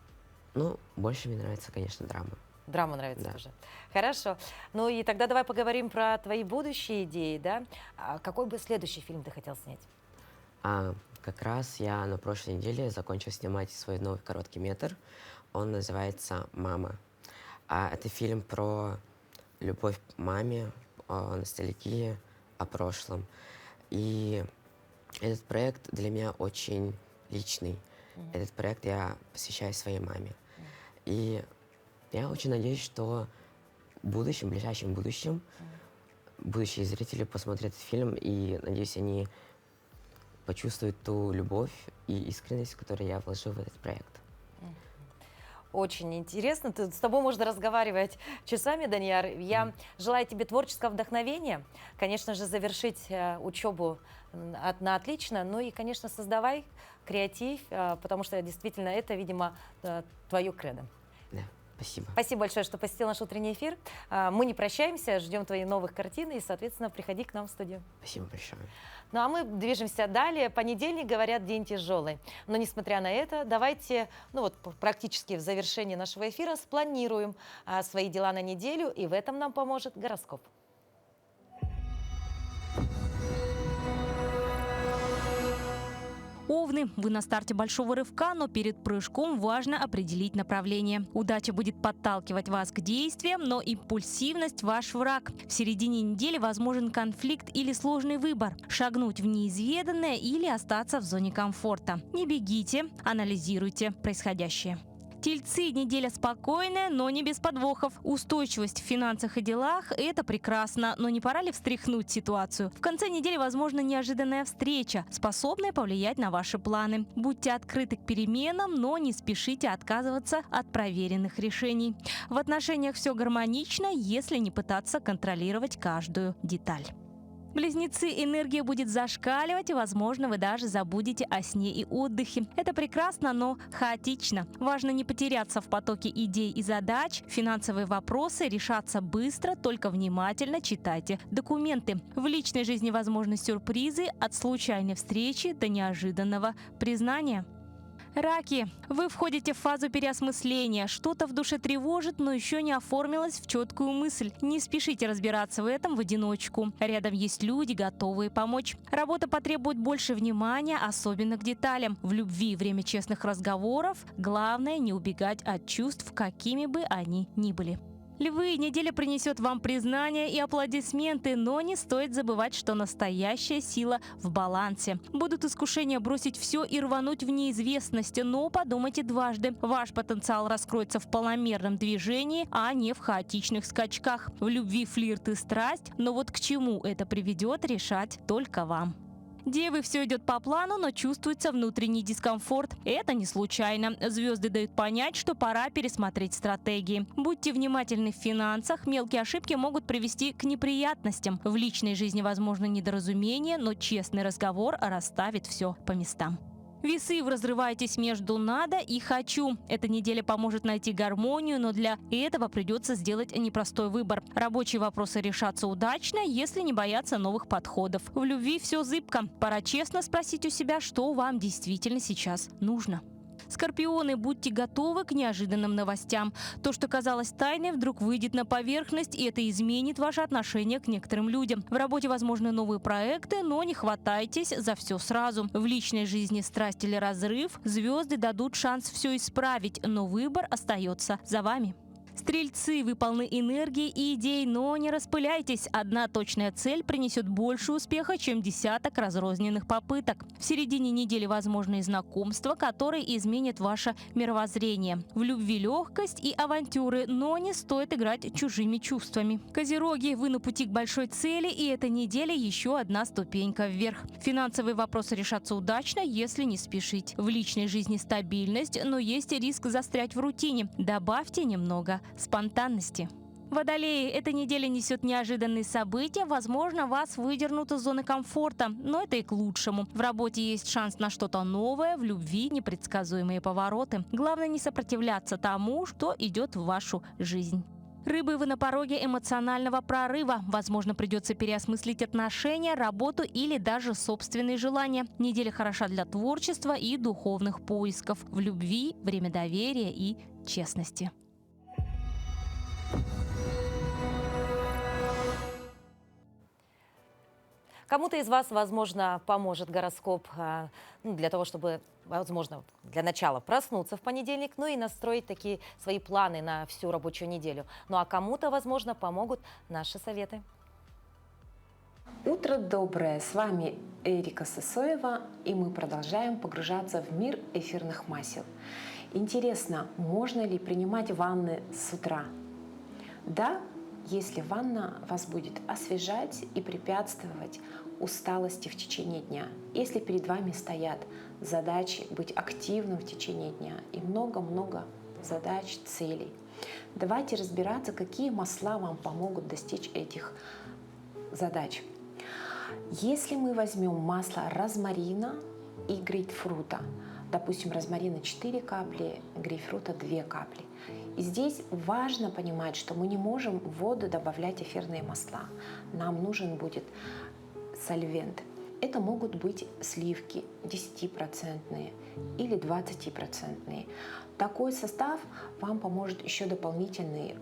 Ну, больше мне нравится, конечно, драма. Драма нравится Да. тоже. Хорошо. Ну и тогда давай поговорим про твои будущие идеи, да? Какой бы следующий фильм ты хотел снять? Как раз я на прошлой неделе закончил снимать свой новый короткий метр. Он называется «Мама». Это фильм про любовь к маме, о ностальгии, о прошлом. И этот проект для меня очень личный. Этот проект я посвящаю своей маме. И я очень надеюсь, что в будущем, в ближайшем будущем, будущие зрители посмотрят этот фильм, и, надеюсь, они почувствуют ту любовь и искренность, которую я вложил в этот проект. Очень интересно. С тобой можно разговаривать часами, Данияр. Я желаю тебе творческого вдохновения. Конечно же, завершить учебу на отлично. Ну и, конечно, создавай креатив, потому что действительно это, видимо, твое кредо. Да, спасибо. Спасибо большое, что посетил наш утренний эфир. Мы не прощаемся, ждем твоих новых картин и, соответственно, приходи к нам в студию. Спасибо большое. Ну а мы движемся далее. Понедельник, говорят, день тяжелый. Но несмотря на это, давайте, ну вот практически в завершении нашего эфира спланируем свои дела на неделю, и в этом нам поможет гороскоп. Овны, вы на старте большого рывка, но перед прыжком важно определить направление. Удача будет подталкивать вас к действиям, но импульсивность – ваш враг. В середине недели возможен конфликт или сложный выбор – шагнуть в неизведанное или остаться в зоне комфорта. Не бегите, анализируйте происходящее. Тельцы, неделя спокойная, но не без подвохов. Устойчивость в финансах и делах – это прекрасно, но не пора ли встряхнуть ситуацию? В конце недели возможна неожиданная встреча, способная повлиять на ваши планы. Будьте открыты к переменам, но не спешите отказываться от проверенных решений. В отношениях все гармонично, если не пытаться контролировать каждую деталь. Близнецы, энергия будет зашкаливать, и, возможно, вы даже забудете о сне и отдыхе. Это прекрасно, но хаотично. Важно не потеряться в потоке идей и задач. Финансовые вопросы решатся быстро, только внимательно читайте документы. В личной жизни возможны сюрпризы от случайной встречи до неожиданного признания. Раки, вы входите в фазу переосмысления. Что-то в душе тревожит, но еще не оформилось в четкую мысль. Не спешите разбираться в этом в одиночку. Рядом есть люди, готовые помочь. Работа потребует больше внимания, особенно к деталям. В любви время честных разговоров. Главное не убегать от чувств, какими бы они ни были. Львы, неделя принесет вам признание и аплодисменты, но не стоит забывать, что настоящая сила в балансе. Будут искушения бросить все и рвануть в неизвестность, но подумайте дважды. Ваш потенциал раскроется в полномерном движении, а не в хаотичных скачках. В любви флирт и страсть, но вот к чему это приведет, решать только вам. Девы, все идет по плану, но чувствуется внутренний дискомфорт. Это не случайно. Звезды дают понять, что пора пересмотреть стратегии. Будьте внимательны в финансах. Мелкие ошибки могут привести к неприятностям. В личной жизни возможно недоразумение, но честный разговор расставит все по местам. Весы, вы разрываетесь между «надо» и «хочу». Эта неделя поможет найти гармонию, но для этого придется сделать непростой выбор. Рабочие вопросы решатся удачно, если не бояться новых подходов. В любви все зыбко. Пора честно спросить у себя, что вам действительно сейчас нужно. Скорпионы, будьте готовы к неожиданным новостям. То, что казалось тайной, вдруг выйдет на поверхность, и это изменит ваше отношение к некоторым людям. В работе возможны новые проекты, но не хватайтесь за все сразу. В личной жизни страсть или разрыв, звезды дадут шанс все исправить, но выбор остается за вами. Стрельцы, вы полны энергии и идей, но не распыляйтесь. Одна точная цель принесет больше успеха, чем десяток разрозненных попыток. В середине недели возможны знакомства, которые изменят ваше мировоззрение. В любви легкость и авантюры, но не стоит играть чужими чувствами. Козероги, вы на пути к большой цели, и эта неделя еще одна ступенька вверх. Финансовые вопросы решатся удачно, если не спешить. В личной жизни стабильность, но есть риск застрять в рутине. Добавьте немного спонтанности. Водолеи, эта неделя несет неожиданные события, возможно, вас выдернут из зоны комфорта, но это и к лучшему. В работе есть шанс на что-то новое, в любви непредсказуемые повороты. Главное не сопротивляться тому, что идет в вашу жизнь. Рыбы, вы на пороге эмоционального прорыва. Возможно, придется переосмыслить отношения, работу или даже собственные желания. Неделя хороша для творчества и духовных поисков. В любви время доверия и честности. Кому-то из вас, возможно, поможет гороскоп для того, чтобы, возможно, для начала проснуться в понедельник, ну и настроить такие свои планы на всю рабочую неделю. Ну а кому-то, возможно, помогут наши советы. Утро доброе! С вами Эрика Сысоева, и мы продолжаем погружаться в мир эфирных масел. Интересно, можно ли принимать ванны с утра? Да, если ванна вас будет освежать и препятствовать усталости в течение дня. Если перед вами стоят задачи быть активным в течение дня и много-много задач, целей, давайте разбираться, какие масла вам помогут достичь этих задач. Если мы возьмем масло розмарина и грейпфрута, допустим, розмарина 4 капли, грейпфрута 2 капли. И здесь важно понимать, что мы не можем в воду добавлять эфирные масла. Нам нужен будет сольвент. Это могут быть сливки 10% или 20%. Такой состав вам поможет еще дополнительный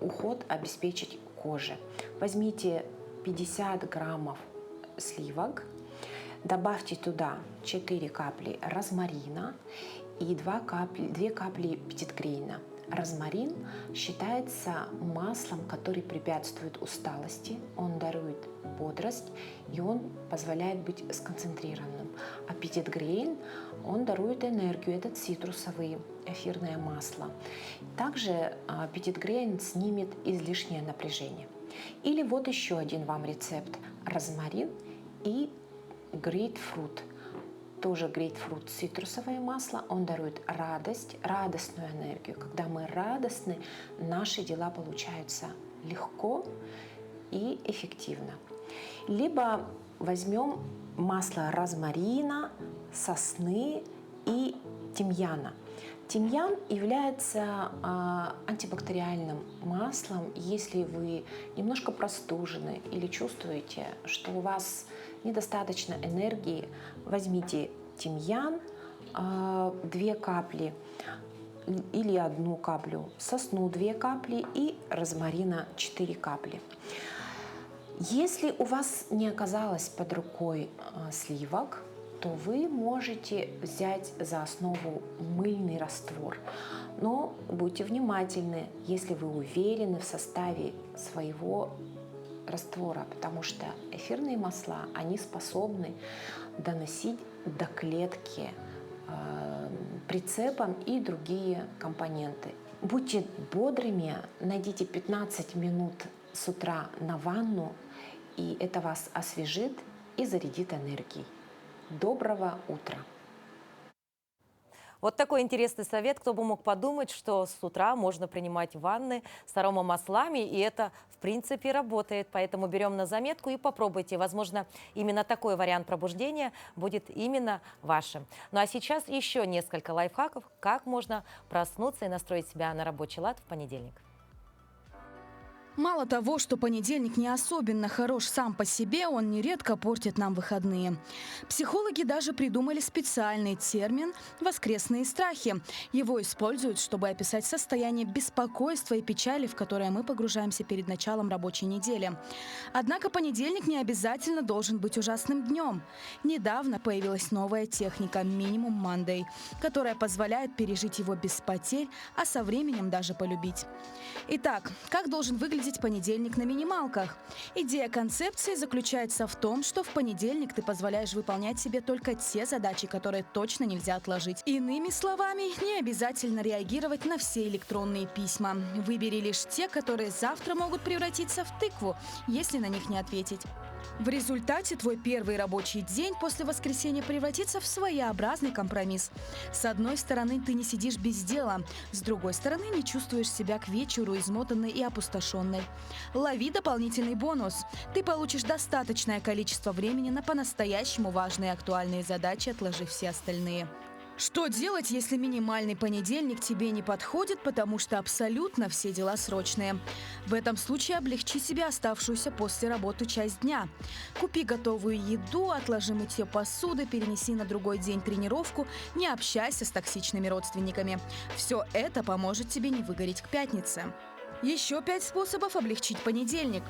уход обеспечить коже. Возьмите 50 граммов сливок, добавьте туда 4 капли розмарина и 2 капли петитгрейна. Розмарин считается маслом, который препятствует усталости, он дарует бодрость и он позволяет быть сконцентрированным. А петитгрейн, он дарует энергию, это цитрусовые эфирное масло. Также петитгрейн снимет излишнее напряжение. Или вот еще один вам рецепт: розмарин и грейпфрут. Тоже грейпфрут, цитрусовое масло, он дарует радость, радостную энергию. Когда мы радостны, наши дела получаются легко и эффективно. Либо возьмем масло розмарина, сосны и тимьяна. Тимьян является антибактериальным маслом. Если вы немножко простужены или чувствуете, что у вас недостаточно энергии, возьмите тимьян, 2 капли или 1 каплю, сосну 2 капли и розмарина 4 капли. Если у вас не оказалось под рукой сливок, то вы можете взять за основу мыльный раствор. Но будьте внимательны, если вы уверены в составе своего раствора, потому что эфирные масла, они способны доносить до клетки прицепом и другие компоненты. Будьте бодрыми, найдите 15 минут с утра на ванну, и это вас освежит и зарядит энергией. Доброго утра! Вот такой интересный совет. Кто бы мог подумать, что с утра можно принимать ванны с аромамаслами, и это, в принципе, работает. Поэтому берем на заметку и попробуйте. Возможно, именно такой вариант пробуждения будет именно вашим. Ну а сейчас еще несколько лайфхаков, как можно проснуться и настроить себя на рабочий лад в понедельник. Мало того, что понедельник не особенно хорош сам по себе, он нередко портит нам выходные. Психологи даже придумали специальный термин «воскресные страхи». Его используют, чтобы описать состояние беспокойства и печали, в которое мы погружаемся перед началом рабочей недели. Однако понедельник не обязательно должен быть ужасным днем. Недавно появилась новая техника «Minimum Monday», которая позволяет пережить его без потерь, а со временем даже полюбить. Итак, как должен выглядеть понедельник на минималках? Идея концепции заключается в том, что в понедельник ты позволяешь выполнять себе только те задачи, которые точно нельзя отложить. Иными словами, не обязательно реагировать на все электронные письма. Выбери лишь те, которые завтра могут превратиться в тыкву, если на них не ответить. В результате твой первый рабочий день после воскресенья превратится в своеобразный компромисс. С одной стороны, ты не сидишь без дела, с другой стороны, не чувствуешь себя к вечеру измотанной и опустошенной. Лови дополнительный бонус. Ты получишь достаточное количество времени на по-настоящему важные и актуальные задачи, отложив все остальные. Что делать, если минимальный понедельник тебе не подходит, потому что абсолютно все дела срочные? В этом случае облегчи себе оставшуюся после работы часть дня. Купи готовую еду, отложи мытье посуды, перенеси на другой день тренировку, не общайся с токсичными родственниками. Все это поможет тебе не выгореть к пятнице. Еще 5 способов облегчить понедельник.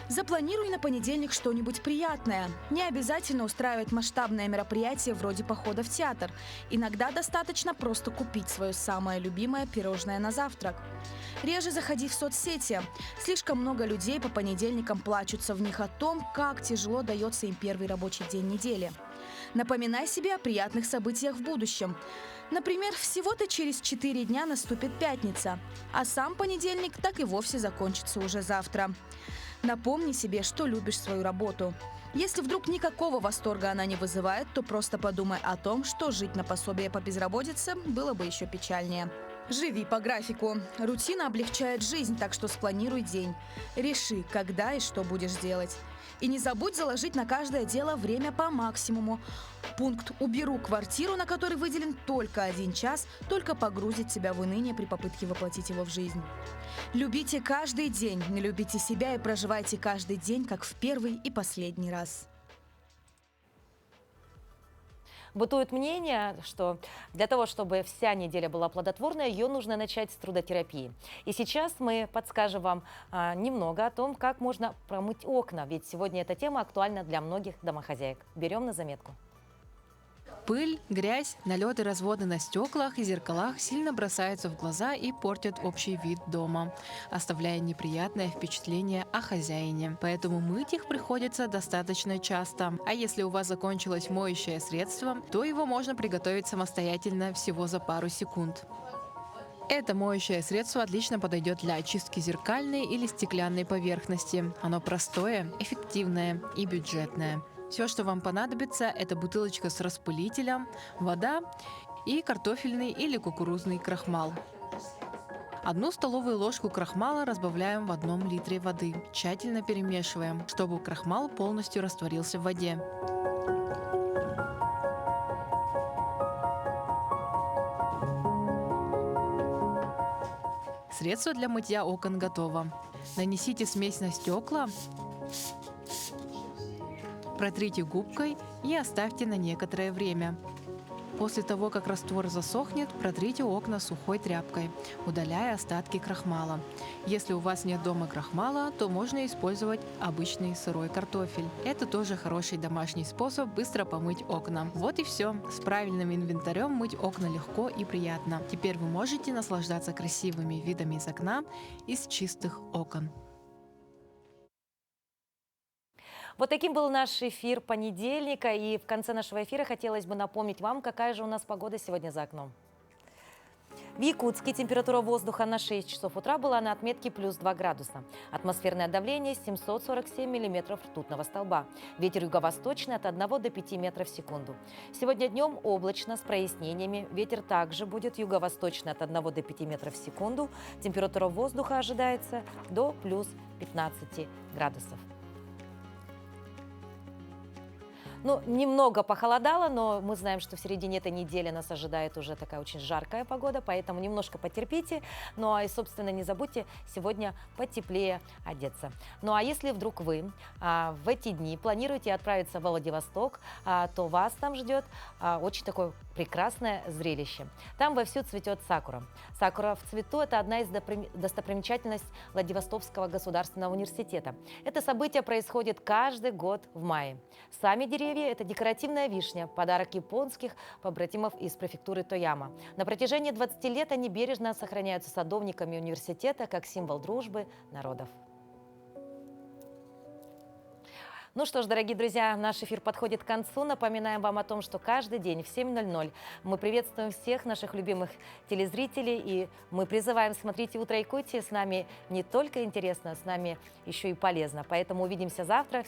Запланируй на понедельник что-нибудь приятное. Не обязательно устраивать масштабное мероприятие вроде похода в театр. Иногда достаточно просто купить свое самое любимое пирожное на завтрак. Реже заходи в соцсети. Слишком много людей по понедельникам плачутся в них о том, как тяжело дается им первый рабочий день недели. Напоминай себе о приятных событиях в будущем. Например, всего-то через 4 дня наступит пятница, а сам понедельник так и вовсе закончится уже завтра. Напомни себе, что любишь свою работу. Если вдруг никакого восторга она не вызывает, то просто подумай о том, что жить на пособие по безработице было бы еще печальнее. Живи по графику. Рутина облегчает жизнь, так что спланируй день. Реши, когда и что будешь делать. И не забудь заложить на каждое дело время по максимуму. Пункт «Уберу квартиру», на который выделен только 1 час, только погрузит тебя в уныние при попытке воплотить его в жизнь. Любите каждый день, не любите себя и проживайте каждый день, как в первый и последний раз. Бытует мнение, что для того, чтобы вся неделя была плодотворной, ее нужно начать с трудотерапии. И сейчас мы подскажем вам немного о том, как можно промыть окна, ведь сегодня эта тема актуальна для многих домохозяек. Берем на заметку. Пыль, грязь, налеты, разводы на стеклах и зеркалах сильно бросаются в глаза и портят общий вид дома, оставляя неприятное впечатление о хозяине. Поэтому мыть их приходится достаточно часто. А если у вас закончилось моющее средство, то его можно приготовить самостоятельно всего за пару секунд. Это моющее средство отлично подойдет для очистки зеркальной или стеклянной поверхности. Оно простое, эффективное и бюджетное. Все, что вам понадобится, это бутылочка с распылителем, вода и картофельный или кукурузный крахмал. 1 столовую ложку крахмала разбавляем в 1 литре воды. Тщательно перемешиваем, чтобы крахмал полностью растворился в воде. Средство для мытья окон готово. Нанесите смесь на стекла. Протрите губкой и оставьте на некоторое время. После того, как раствор засохнет, протрите окна сухой тряпкой, удаляя остатки крахмала. Если у вас нет дома крахмала, то можно использовать обычный сырой картофель. Это тоже хороший домашний способ быстро помыть окна. Вот и все. С правильным инвентарем мыть окна легко и приятно. Теперь вы можете наслаждаться красивыми видами из окна из чистых окон. Вот таким был наш эфир понедельника. И в конце нашего эфира хотелось бы напомнить вам, какая же у нас погода сегодня за окном. В Якутске температура воздуха на 6 часов утра была на отметке плюс 2 градуса. Атмосферное давление 747 миллиметров ртутного столба. Ветер юго-восточный от 1 до 5 метров в секунду. Сегодня днем облачно с прояснениями. Ветер также будет юго-восточный от 1 до 5 метров в секунду. Температура воздуха ожидается до плюс 15 градусов. Ну, немного похолодало, но мы знаем, что в середине этой недели нас ожидает уже такая очень жаркая погода, поэтому немножко потерпите. Ну, и, собственно, не забудьте сегодня потеплее одеться. Ну, а если вдруг вы в эти дни планируете отправиться в Владивосток, то вас там ждет очень такое прекрасное зрелище. Там вовсю цветет сакура. Сакура в цвету – это одна из достопримечательностей Владивостокского государственного университета. Это событие происходит каждый год в мае. Сами деревья – это декоративная вишня, подарок японских побратимов из префектуры Тояма. На протяжении 20 лет они бережно сохраняются садовниками университета как символ дружбы народов. Ну что ж, дорогие друзья, наш эфир подходит к концу. Напоминаем вам о том, что каждый день в 7:00 мы приветствуем всех наших любимых телезрителей. И мы призываем смотреть «Утро Якутии». С нами не только интересно, с нами еще и полезно. Поэтому увидимся завтра.